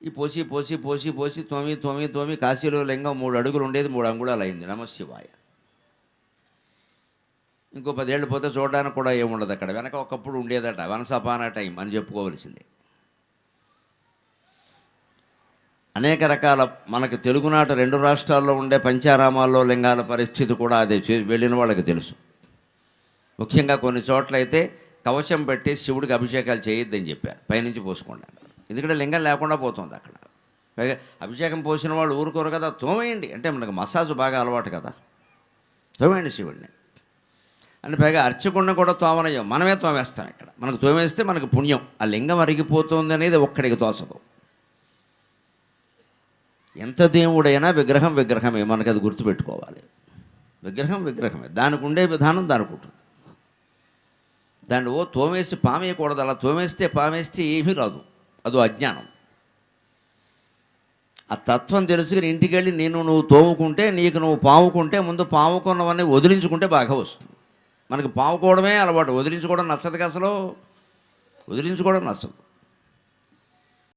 ఈ పోసి పోసి పోసి పోసి తోమి తోమి తోమి కాశీలో లింగం 3 అడుగులు ఉండేది 3 అంగుళాలు అయింది. నమశివాయ. ఇంకో 10 ఏళ్ళు పోతే చూడడానికి కూడా ఏముండదు అక్కడ. వెనక ఒకప్పుడు ఉండేదట, వన్స్ అపాన్ ఎ టైం అని చెప్పుకోవలసిందే. అనేక రకాల మనకు తెలుగునాట 2 రాష్ట్రాల్లో ఉండే పంచారామాల్లో లింగాల పరిస్థితి కూడా అదే. వెళ్ళిన వాళ్ళకి తెలుసు. ముఖ్యంగా కొన్ని చోట్లయితే కవచం పెట్టి శివుడికి అభిషేకాలు చేయొద్దని చెప్పారు, పైనుంచి పోసుకోండి. ఎందుకంటే లింగం లేకుండా పోతుంది అక్కడ. పైగా అభిషేకం పోసిన వాళ్ళు ఊరుకోరు కదా, తోమేయండి అంటే మనకు మసాజు బాగా అలవాటు కదా, తోమేయండి శివుడిని అని. పైగా అర్చకుండా కూడా తోమనయ్యం, మనమే తోమేస్తాం ఇక్కడ. మనకు తోమేస్తే మనకు పుణ్యం. ఆ లింగం అరిగిపోతుంది అనేది ఒక్కడికి తోచదు. ఎంత దేవుడైనా విగ్రహం విగ్రహమే, మనకు అది గుర్తుపెట్టుకోవాలి. విగ్రహం విగ్రహమే, దానికి ఉండే విధానం దానికి ఉంటుంది. దాన్ని తోమేసి పామేయకూడదు. అలా తోమేస్తే పామేస్తే ఏమీ రాదు, అదో అజ్ఞానం. ఆ తత్వం తెలుసుకుని ఇంటికి వెళ్ళి నువ్వు తోముకుంటే, నీకు నువ్వు పాముకుంటే, ముందు పాముకున్నవన్నీ వదిలించుకుంటే బాగా వస్తుంది. మనకి పాముకోవడమే అలవాటు, వదిలించుకోవడం నచ్చదు. అసలు వదిలించుకోవడం నచ్చదు.